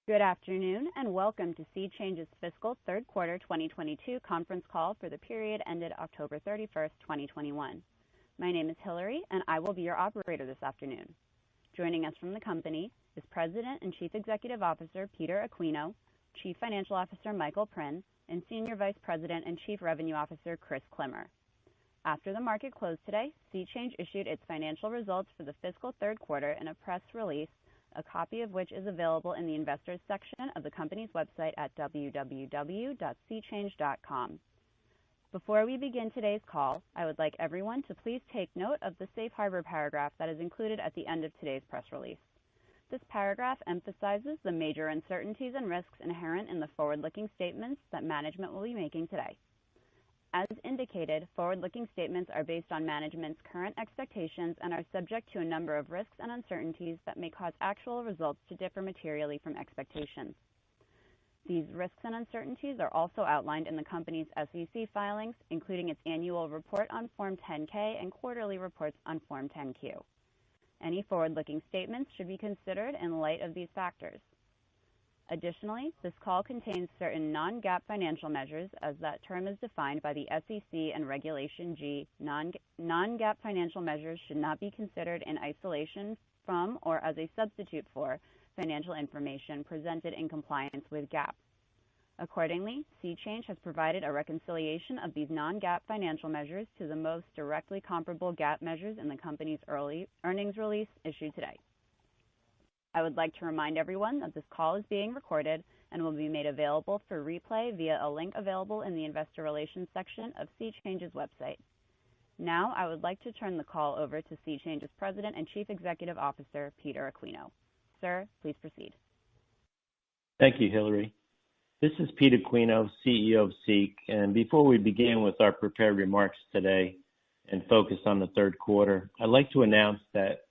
Good afternoon, and welcome to Seachange's fiscal third quarter 2022 conference call for the period ended October 31st, 2021. My name is Hillary, and I will be your operator this afternoon. Joining us from the company is President and Chief Executive Officer Peter Aquino, Chief Financial Officer Michael Prinn, and Senior Vice President and Chief Revenue Officer Chris Klimmer. After the market closed today, Seachange issued its financial results for the fiscal third quarter in a press release, a copy of which is available in the Investors section of the company's website at www.seachange.com. Before we begin today's call, I would like everyone to please take note of the safe harbor paragraph that is included at the end of today's press release. This paragraph emphasizes the major uncertainties and risks inherent in the forward-looking statements that management will be making today. As indicated, forward-looking statements are based on management's current expectations and are subject to a number of risks and uncertainties that may cause actual results to differ materially from expectations. These risks and uncertainties are also outlined in the company's SEC filings, including its annual report on Form 10-K and quarterly reports on Form 10-Q. Any forward-looking statements should be considered in light of these factors. Additionally, this call contains certain non-GAAP financial measures as that term is defined by the SEC and Regulation G. Non-GAAP financial measures should not be considered in isolation from or as a substitute for financial information presented in compliance with GAAP. Accordingly, Seachange has provided a reconciliation of these non-GAAP financial measures to the most directly comparable GAAP measures in the company's earnings release issued today. I would like to remind everyone that this call is being recorded and will be made available for replay via a link available in the Investor Relations section of Seachange's website. Now, I would like to turn the call over to Seachange's President and Chief Executive Officer, Peter Aquino. Sir, please proceed. Thank you, Hillary. This is Peter Aquino, CEO of SEAC, and before we begin with our prepared remarks today and focus on the third quarter, I'd like to announce that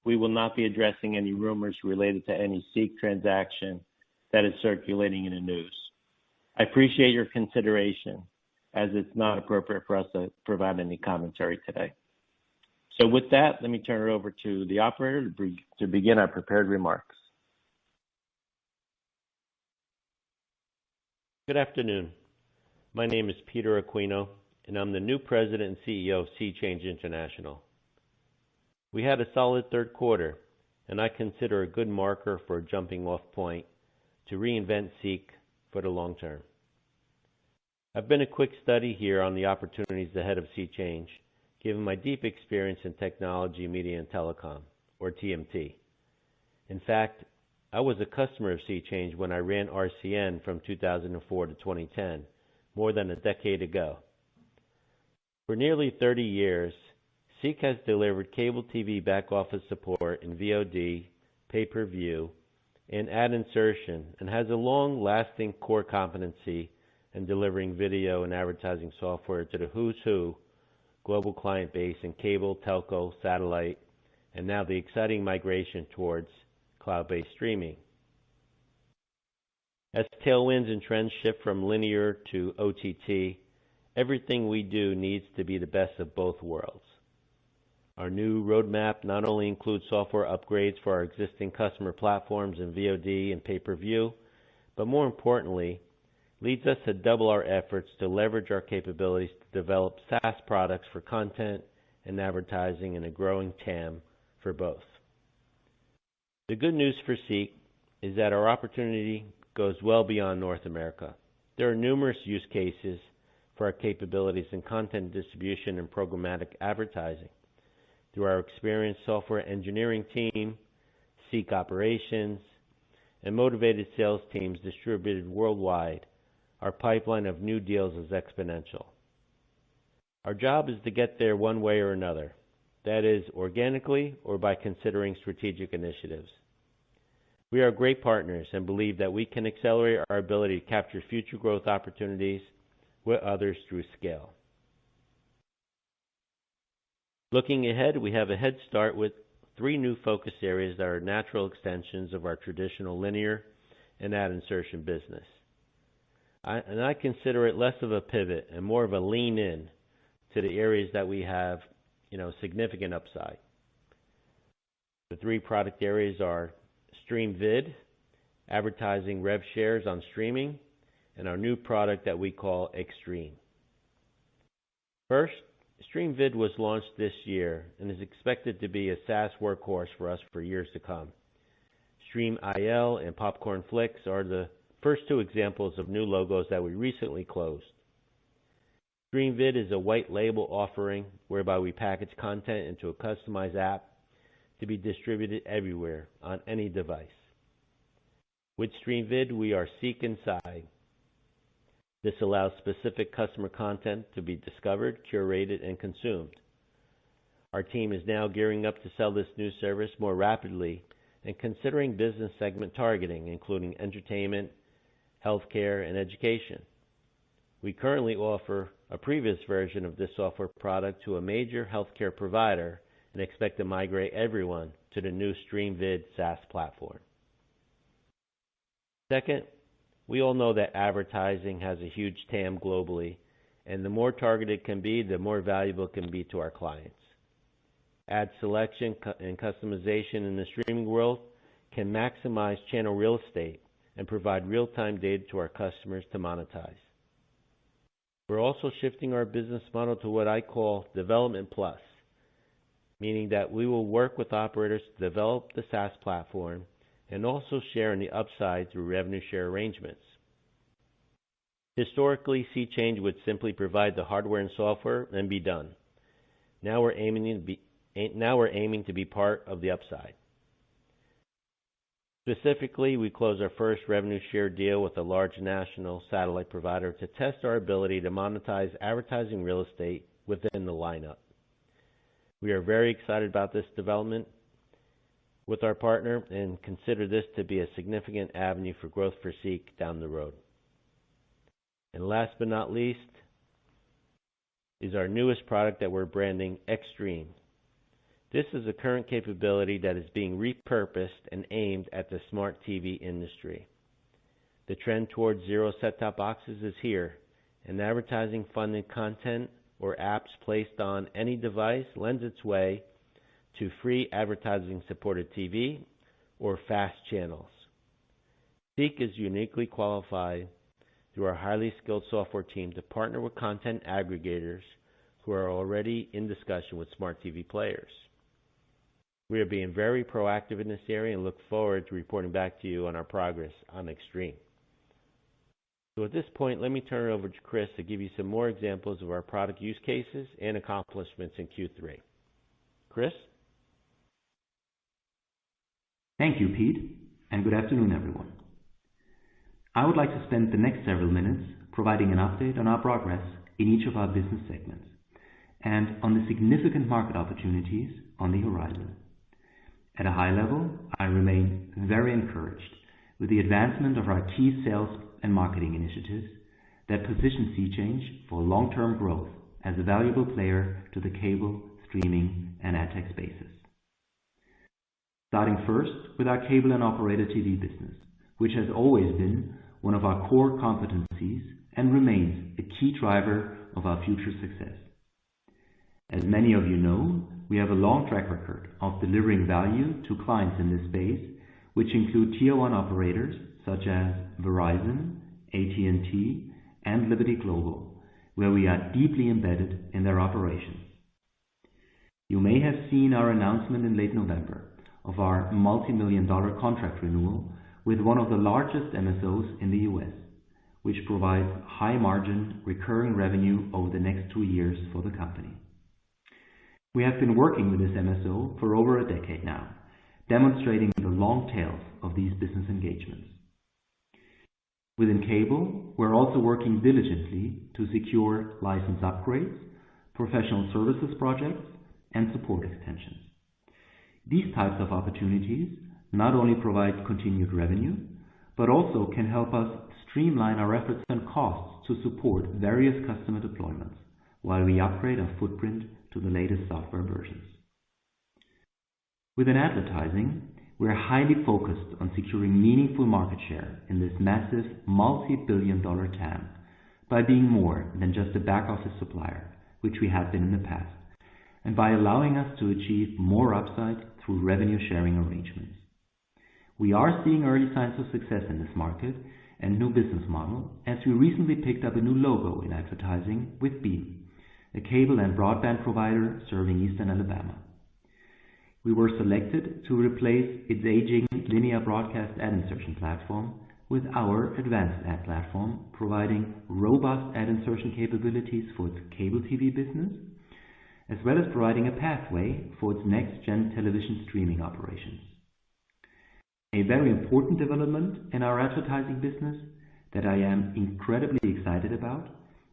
we will not be addressing any rumors related to any SEAC transaction that is circulating in the news. I appreciate your consideration, as it's not appropriate for us to provide any commentary today. So with that, let me turn it over to the operator to begin our prepared remarks. Good afternoon. My name is Peter Aquino, and I'm the new President and CEO of Seachange International. We had a solid third quarter, and I consider a good marker for a jumping-off point to reinvent SEAC for the long term. I've been a quick study here on the opportunities ahead of Seachange, given my deep experience in technology, media, and telecom, or TMT. In fact, I was a customer of Seachange when I ran RCN from 2004 to 2010, more than a decade ago. For nearly 30 years, SEAC has delivered cable TV back-office support in VOD, pay-per-view, and ad insertion, and has a long-lasting core competency in delivering video and advertising software to the who's who global client base in cable, telco, satellite, and now the exciting migration towards cloud-based streaming. As tailwinds and trends shift from linear to OTT, everything we do needs to be the best of both worlds. Our new roadmap not only includes software upgrades for our existing customer platforms in VOD and pay-per-view, but more importantly, leads us to double our efforts to leverage our capabilities to develop SaaS products for content and advertising in a growing TAM for both. The good news for SEAC is that our opportunity goes well beyond North America. There are numerous use cases for our capabilities in content distribution and programmatic advertising. Through our experienced software engineering team, SEAC operations, and motivated sales teams distributed worldwide, our pipeline of new deals is exponential. Our job is to get there one way or another, that is, organically or by considering strategic initiatives. We are great partners and believe that we can accelerate our ability to capture future growth opportunities with others through scale. Looking ahead, we have a head start with 3 new focus areas that are natural extensions of our traditional linear and ad insertion business. I consider it less of a pivot and more of a lean in to the areas that we have, significant upside. The 3 product areas are StreamVid, advertising rev shares on streaming, and our new product that we call Extreme. First, StreamVid was launched this year and is expected to be a SaaS workhorse for us for years to come. StreamIL and Popcorn Flicks are the first two examples of new logos that we recently closed. StreamVid is a white label offering whereby we package content into a customized app to be distributed everywhere on any device. With StreamVid, we are SEAC inside. This allows specific customer content to be discovered, curated, and consumed. Our team is now gearing up to sell this new service more rapidly and considering business segment targeting, including entertainment, healthcare, and education. We currently offer a previous version of this software product to a major healthcare provider and expect to migrate everyone to the new StreamVid SaaS platform. Second, we all know that advertising has a huge TAM globally, and the more targeted it can be, the more valuable it can be to our clients. Ad selection and customization in the streaming world can maximize channel real estate and provide real-time data to our customers to monetize. We're also shifting our business model to what I call Development Plus, meaning that we will work with operators to develop the SaaS platform and also share in the upside through revenue share arrangements. Historically, Seachange would simply provide the hardware and software and be done. Now we're aiming to be part of the upside. Specifically, we closed our first revenue share deal with a large national satellite provider to test our ability to monetize advertising real estate within the lineup. We are very excited about this development with our partner and consider this to be a significant avenue for growth for SEAC down the road. And last but not least is our newest product that we're branding Extreme. This is a current capability that is being repurposed and aimed at the smart TV industry. The trend towards zero set-top boxes is here, and advertising-funded content or apps placed on any device lends its way to free advertising-supported TV or FAST channels. SEAC is uniquely qualified through our highly skilled software team to partner with content aggregators who are already in discussion with smart TV players. We are being very proactive in this area and look forward to reporting back to you on our progress on Extreme. So at this point, let me turn it over to Chris to give you some more examples of our product use cases and accomplishments in Q3. Chris? Thank you, Pete, and good afternoon, everyone. I would like to spend the next several minutes providing an update on our progress in each of our business segments and on the significant market opportunities on the horizon. At a high level, I remain very encouraged with the advancement of our key sales and marketing initiatives that position Seachange for long-term growth as a valuable player to the cable, streaming, and ad tech spaces. Starting first with our cable and operator TV business, which has always been one of our core competencies and remains a key driver of our future success. As many of you know, we have a long track record of delivering value to clients in this space, which include Tier 1 operators such as Verizon, AT&T, and Liberty Global, where we are deeply embedded in their operations. You may have seen our announcement in late November of our multi-million-dollar contract renewal with one of the largest MSOs in the US, which provides high-margin recurring revenue over the next 2 years for the company. We have been working with this MSO for over a decade now, demonstrating the long tails of these business engagements. Within cable, we're also working diligently to secure license upgrades, professional services projects, and support extensions. These types of opportunities not only provide continued revenue, but also can help us streamline our efforts and costs to support various customer deployments while we upgrade our footprint to the latest software versions. Within advertising, we are highly focused on securing meaningful market share in this massive multi-billion-dollar TAM by being more than just a back-office supplier, which we have been in the past, and by allowing us to achieve more upside through revenue sharing arrangements. We are seeing early signs of success in this market and new business model, as we recently picked up a new logo in advertising with Beam, a cable and broadband provider serving Eastern Alabama. We were selected to replace its aging linear broadcast ad insertion platform with our advanced ad platform, providing robust ad insertion capabilities for its cable TV business, as well as providing a pathway for its next-gen television streaming operations. A very important development in our advertising business that I am incredibly excited about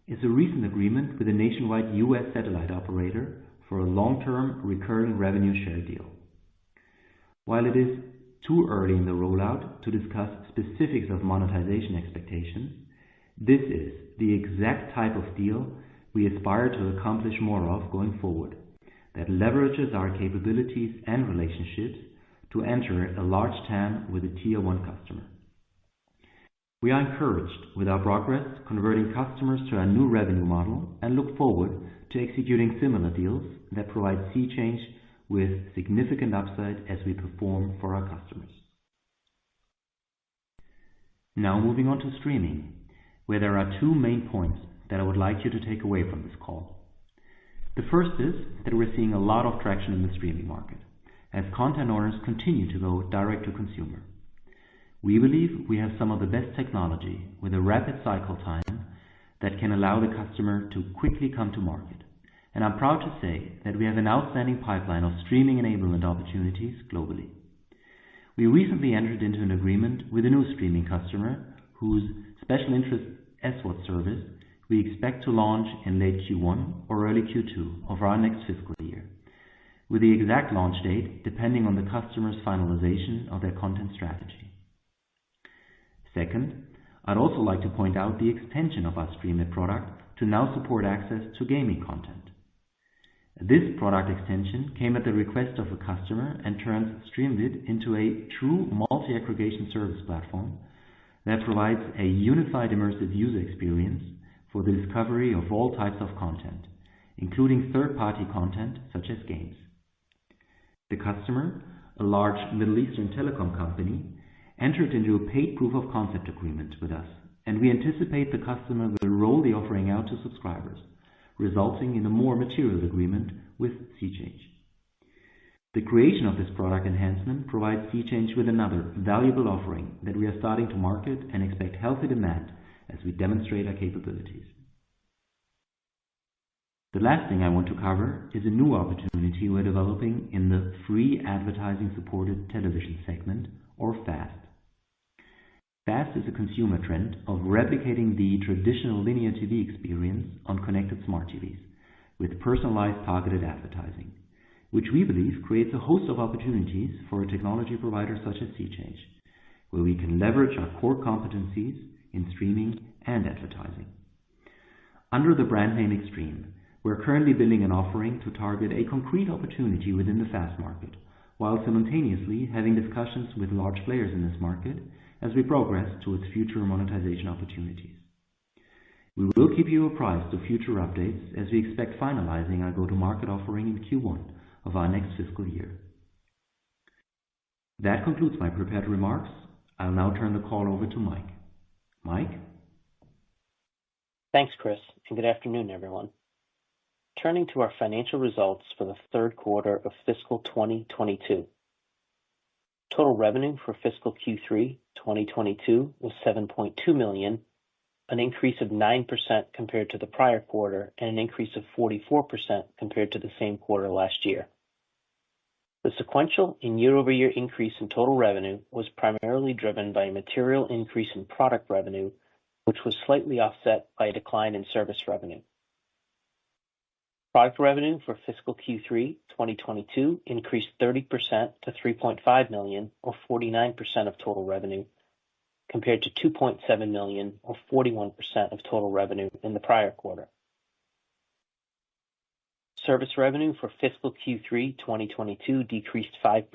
is a recent agreement with a nationwide U.S. satellite operator for a long-term recurring revenue share deal. While it is too early in the rollout to discuss specifics of monetization expectations, this is the exact type of deal we aspire to accomplish more of going forward, that leverages our capabilities and relationships to enter a large TAM with a Tier 1 customer. We are encouraged with our progress converting customers to our new revenue model and look forward to executing similar deals that provide Seachange with significant upside as we perform for our customers. Now moving on to streaming, where there are two main points that I would like you to take away from this call. The first is that we're seeing a lot of traction in the streaming market, as content owners continue to go direct to consumer. We believe we have some of the best technology with a rapid cycle time that can allow the customer to quickly come to market. And I'm proud to say that we have an outstanding pipeline of streaming enablement opportunities globally. We recently entered into an agreement with a new streaming customer whose special interest SWAT service we expect to launch in late Q1 or early Q2 of our next fiscal year, with the exact launch date depending on the customer's finalization of their content strategy. Second, I'd also like to point out the extension of our StreamIt product to now support access to gaming content. This product extension came at the request of a customer and turns StreamIt into a true multi-aggregation service platform that provides a unified immersive user experience for the discovery of all types of content, including third-party content such as games. The customer, a large Middle Eastern telecom company, entered into a paid proof of concept agreement with us, and we anticipate the customer will roll the offering out to subscribers, resulting in a more material agreement with Seachange. The creation of this product enhancement provides Seachange with another valuable offering that we are starting to market and expect healthy demand as we demonstrate our capabilities. The last thing I want to cover is a new opportunity we're developing in the free advertising supported television segment, or FAST. FAST is a consumer trend of replicating the traditional linear TV experience on connected smart TVs with personalized targeted advertising, which we believe creates a host of opportunities for a technology provider such as Seachange, where we can leverage our core competencies in streaming and advertising. Under the brand name Extreme, we're currently building an offering to target a concrete opportunity within the FAST market, while simultaneously having discussions with large players in this market as we progress towards future monetization opportunities. We will keep you apprised of future updates as we expect finalizing our go-to-market offering in Q1 of our next fiscal year. That concludes my prepared remarks. I'll now turn the call over to Mike. Mike? Thanks, Chris, and good afternoon, everyone. Turning to our financial results for the third quarter of fiscal 2022. Total revenue for fiscal Q3 2022 was $7.2 million, an increase of 9% compared to the prior quarter and an increase of 44% compared to the same quarter last year. The sequential and year-over-year increase in total revenue was primarily driven by a material increase in product revenue, which was slightly offset by a decline in service revenue. Product revenue for fiscal Q3 2022 increased 30% to $3.5 million, or 49% of total revenue, compared to $2.7 million, or 41% of total revenue in the prior quarter. Service revenue for fiscal Q3 2022 decreased 5%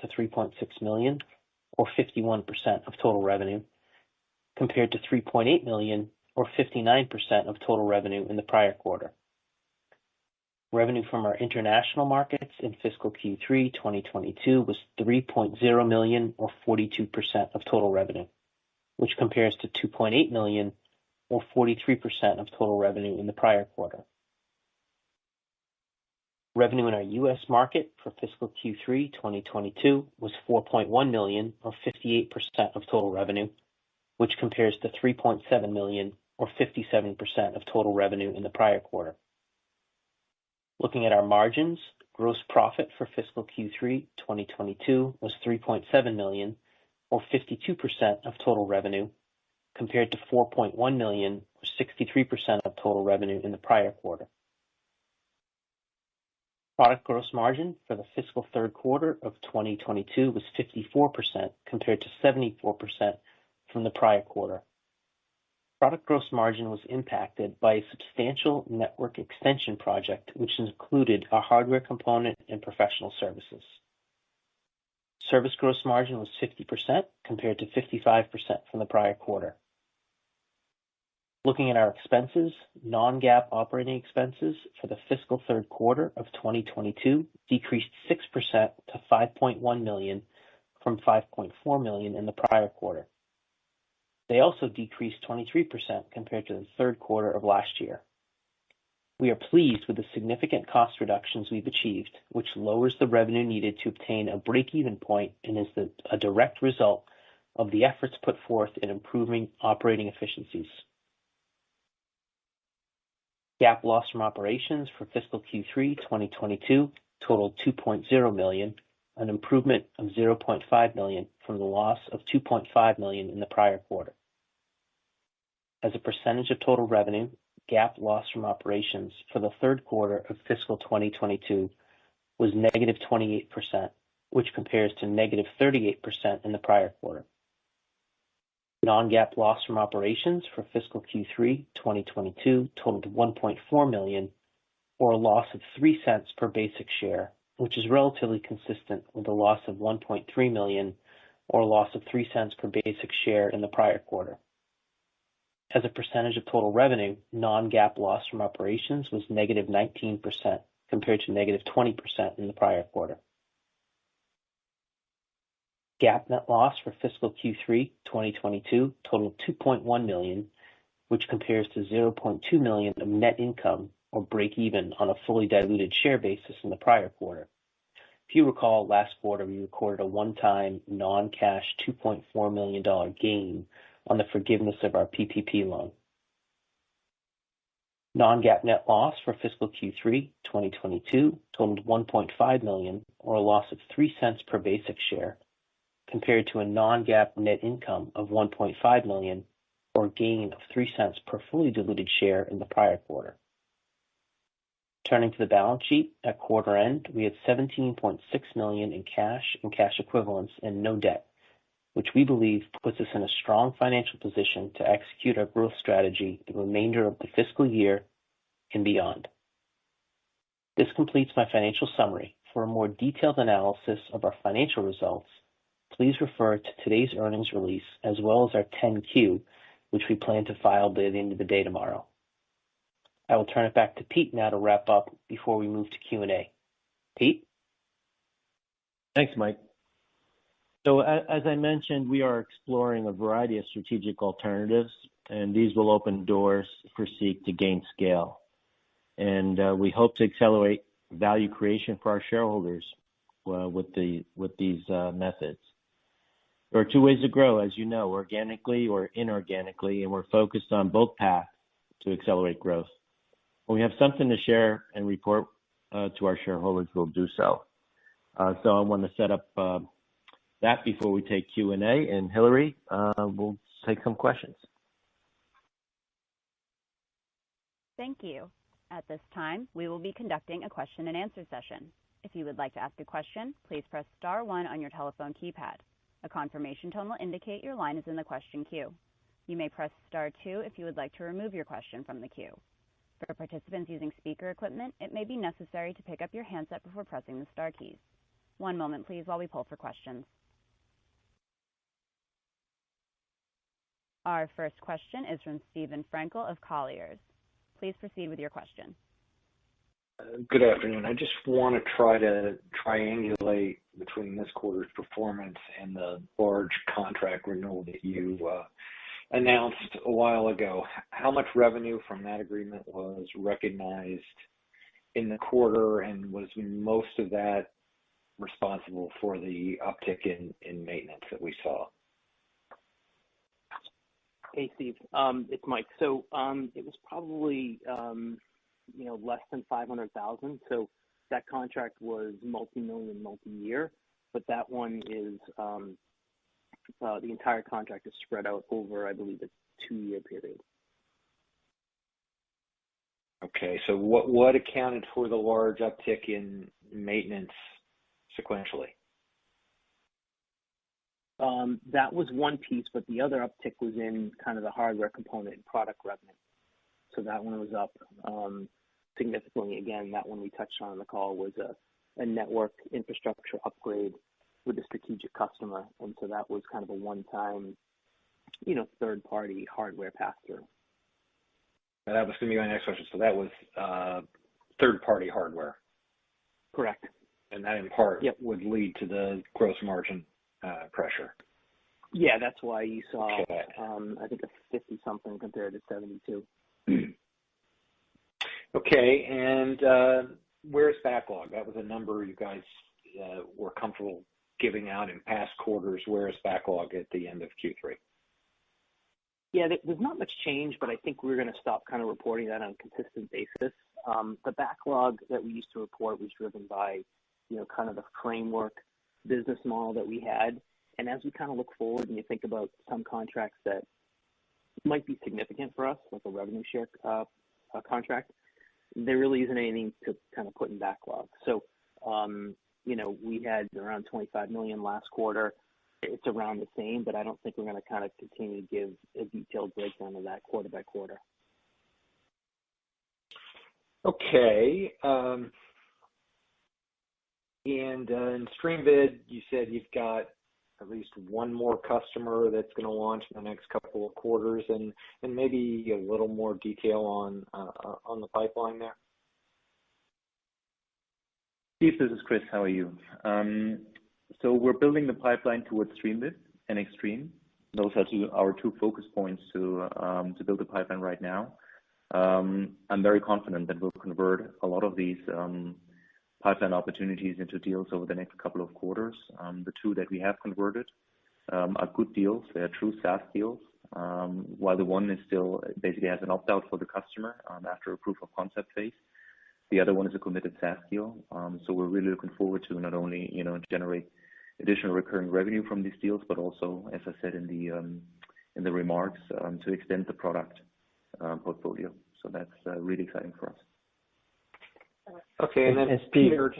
to $3.6 million, or 51% of total revenue, compared to $3.8 million, or 59% of total revenue in the prior quarter. Revenue from our international markets in fiscal Q3 2022 was $3.0 million, or 42% of total revenue, which compares to $2.8 million, or 43% of total revenue in the prior quarter. Revenue in our U.S. market for fiscal Q3 2022 was $4.1 million, or 58% of total revenue, which compares to $3.7 million, or 57% of total revenue in the prior quarter. Looking at our margins, gross profit for fiscal Q3 2022 was $3.7 million, or 52% of total revenue, compared to $4.1 million, or 63% of total revenue in the prior quarter. Product gross margin for the fiscal third quarter of 2022 was 54% compared to 74% from the prior quarter. Product gross margin was impacted by a substantial network extension project, which included a hardware component and professional services. Service gross margin was 50% compared to 55% from the prior quarter. Looking at our expenses, non-GAAP operating expenses for the fiscal third quarter of 2022 decreased 6% to $5.1 million from $5.4 million in the prior quarter. They also decreased 23% compared to the third quarter of last year. We are pleased with the significant cost reductions we've achieved, which lowers the revenue needed to obtain a break-even point and is a direct result of the efforts put forth in improving operating efficiencies. GAAP loss from operations for fiscal Q3 2022 totaled $2.0 million, an improvement of $0.5 million from the loss of $2.5 million in the prior quarter. As a percentage of total revenue, GAAP loss from operations for the third quarter of fiscal 2022 was negative 28%, which compares to negative 38% in the prior quarter. Non-GAAP loss from operations for fiscal Q3 2022 totaled $1.4 million, or a loss of 3 cents per basic share, which is relatively consistent with a loss of $1.3 million, or a loss of 3 cents per basic share in the prior quarter. As a percentage of total revenue, non-GAAP loss from operations was negative 19% compared to negative 20% in the prior quarter. GAAP net loss for fiscal Q3 2022 totaled $2.1 million, which compares to $0.2 million of net income, or break even on a fully diluted share basis in the prior quarter. If you recall, last quarter we recorded a one-time non-cash $2.4 million gain on the forgiveness of our PPP loan. Non-GAAP net loss for fiscal Q3 2022 totaled $1.5 million, or a loss of 3 cents per basic share, compared to a non-GAAP net income of $1.5 million, or a gain of 3 cents per fully diluted share in the prior quarter. Turning to the balance sheet, at quarter end, we had $17.6 million in cash and cash equivalents and no debt, which we believe puts us in a strong financial position to execute our growth strategy the remainder of the fiscal year and beyond. This completes my financial summary. For a more detailed analysis of our financial results, please refer to today's earnings release as well as our 10-Q, which we plan to file by the end of the day tomorrow. I will turn it back to Pete now to wrap up before we move to Q&A. Pete? Thanks, Mike. So as I mentioned, we are exploring a variety of strategic alternatives, and these will open doors for SEAC to gain scale. And we hope to accelerate value creation for our shareholders with these methods. There are two ways to grow, as you know, organically or inorganically, and we're focused on both paths to accelerate growth. When we have something to share and report to our shareholders, we'll do so. So I want to set up that before we take Q&A, and Hillary will take some questions. Thank you. At this time, we will be conducting a question and answer session. If you would like to ask a question, please press star 1 on your telephone keypad. A confirmation tone will indicate your line is in the question queue. You may press star 2 if you would like to remove your question from the queue. For participants using speaker equipment, it may be necessary to pick up your handset before pressing the star keys. One moment, please, while we pull for questions. Our first question is from Steven Frankel of Colliers. Please proceed with your question. Good afternoon. I just want to try to triangulate between this quarter's performance and the large contract renewal that you announced a while ago. How much revenue from that agreement was recognized in the quarter, and was most of that responsible for the uptick in maintenance that we saw? Hey, Steve. It's Mike. So it was probably less than 500,000. So that contract was multi-million, multi-year, but that one is the entire contract is spread out over, I believe, a 2-year period. Okay, so what accounted for the large uptick in maintenance sequentially? That was one piece, but the other uptick was in kind of the hardware component and product revenue. So that one was up significantly. Again, that one we touched on in the call was a network infrastructure upgrade with a strategic customer, and so that was kind of a one-time, third-party hardware pass-through. That was going to be my next question. So that was third-party hardware. Correct. And that in part would lead to the gross margin pressure. Yeah, that's why you saw, okay. I think, a 50-something compared to 72. Okay, and where's backlog? That was a number you guys were comfortable giving out in past quarters. Where's backlog at the end of Q3? Yeah, there's not much change, but I think we're going to stop kind of reporting that on a consistent basis. The backlog that we used to report was driven by, kind of the framework business model that we had. And as we kind of look forward and you think about some contracts that might be significant for us, like a revenue share contract, there really isn't anything to kind of put in backlog. So, we had around $25 million last quarter. It's around the same, but I don't think we're going to kind of continue to give a detailed breakdown of that quarter by quarter. Okay. And in StreamVid, you said you've got at least one more customer that's going to launch in the next couple of quarters, and maybe a little more detail on the pipeline there. Steve, this is Chris. How are you? So we're building the pipeline towards StreamVid and Extreme. Those are our two focus points to build the pipeline right now. I'm very confident that we'll convert a lot of these pipeline opportunities into deals over the next couple of quarters. The two that we have converted are good deals. They are true SaaS deals. While the one is still basically has an opt-out for the customer after a proof of concept phase. The other one is a committed SaaS deal. So we're really looking forward to not only generate additional recurring revenue from these deals, but also, as I said in the remarks, to extend the product portfolio. So that's really exciting for us. Okay, and then Steve, Peter,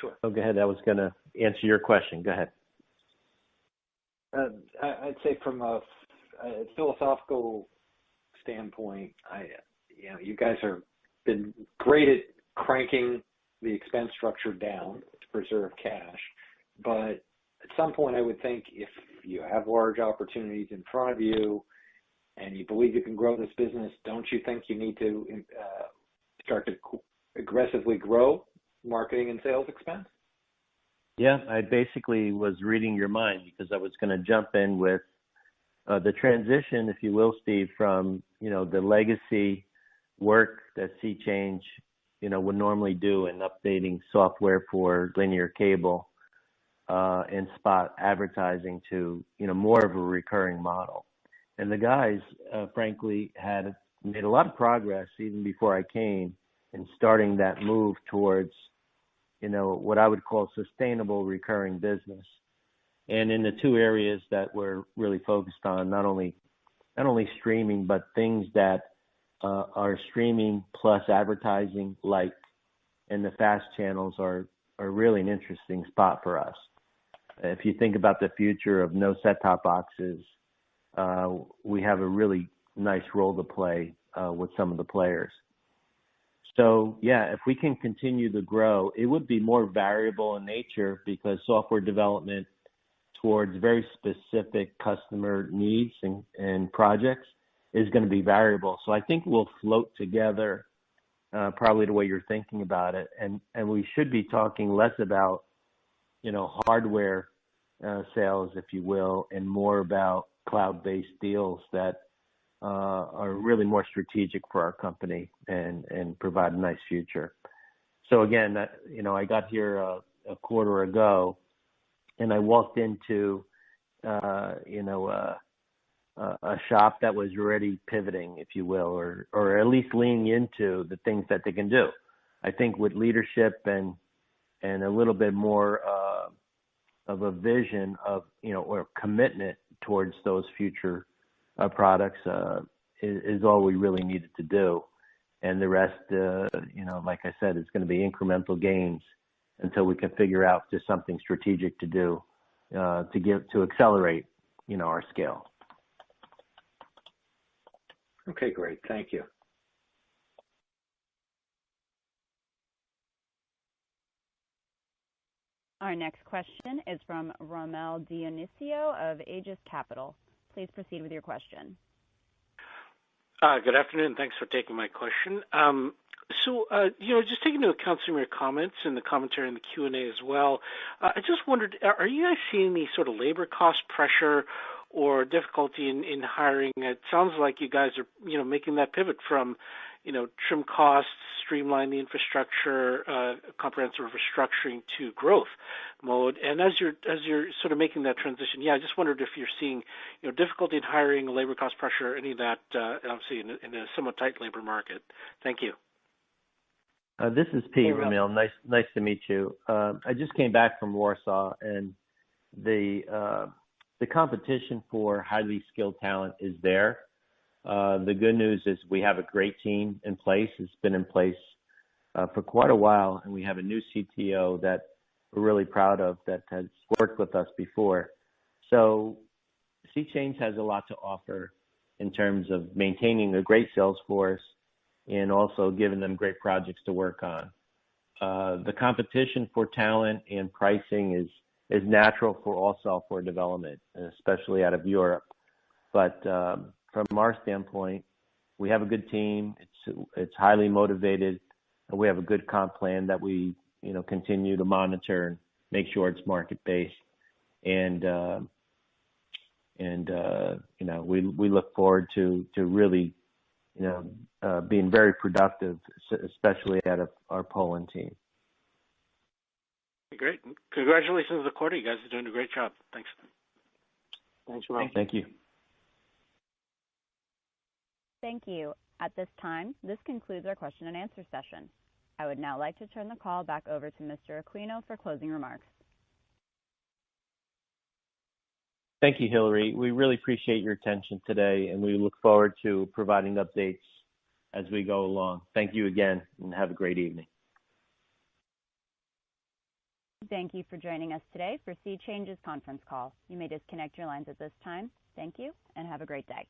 sure. Oh, go ahead. I was going to answer your question. Go ahead. I'd say from a philosophical standpoint, you guys have been great at cranking the expense structure down to preserve cash, but at some point I would think if you have large opportunities in front of you and you believe you can grow this business, don't you think you need to start to aggressively grow marketing and sales expense? Yeah, I basically was reading your mind because I was going to jump in with the transition, if you will, Steve, from, the legacy work that Seachange, would normally do in updating software for linear cable and spot advertising to, more of a recurring model. And the guys, frankly, had made a lot of progress even before I came in starting that move towards, what I would call sustainable recurring business. And in the two areas that we're really focused on, not only streaming, but things that are streaming plus advertising, like, and the fast channels are really an interesting spot for us. If you think about the future of no set-top boxes, we have a really nice role to play with some of the players. So, yeah, if we can continue to grow, it would be more variable in nature because software development towards very specific customer needs and projects is going to be variable. So I think we'll float together probably the way you're thinking about it, and we should be talking less about hardware sales, if you will, and more about cloud-based deals that are really more strategic for our company and provide a nice future. So again, I got here a quarter ago, and I walked into a shop that was already pivoting, if you will, or at least leaning into the things that they can do. I think with leadership and a little bit more of a vision of or commitment towards those future products is all we really needed to do, and the rest, like I said, is going to be incremental gains until we can figure out just something strategic to do to accelerate our scale. Okay, great. Thank you. Our next question is from Rommel Dionisio of Aegis Capital. Please proceed with your question. Good afternoon. Thanks for taking my question. Just taking into account some of your comments and the commentary in the Q&A as well, I just wondered, are you guys seeing any sort of labor cost pressure or difficulty in hiring? It sounds like you guys are, making that pivot from, trim costs, streamline the infrastructure, comprehensive restructuring to growth mode. And as you're sort of making that transition, I just wondered if you're seeing, difficulty in hiring, labor cost pressure, any of that, obviously in a somewhat tight labor market. Thank you. This is Pete, Rommel. Nice to meet you. I just came back from Warsaw, and the competition for highly skilled talent is there. The good news is we have a great team in place. It's been in place for quite a while, and we have a new CTO that we're really proud of that has worked with us before. So Seachange has a lot to offer in terms of maintaining a great sales force and also giving them great projects to work on. The competition for talent and pricing is natural for all software development, especially out of Europe. But from our standpoint, we have a good team. It's highly motivated, and we have a good comp plan that we continue to monitor and make sure it's market based. And we look forward to really being very productive, especially out of our Poland team. Great. Congratulations on the quarter. You guys are doing a great job. Thanks. Thanks, Rommel. Thank you. Thank you. At this time, this concludes our question and answer session. I would now like to turn the call back over to Mr. Aquino for closing remarks. Thank you, Hillary. We really appreciate your attention today, and we look forward to providing updates as we go along. Thank you again, and have a great evening. Thank you for joining us today for Seachange's conference call. You may disconnect your lines at this time. Thank you, and have a great day.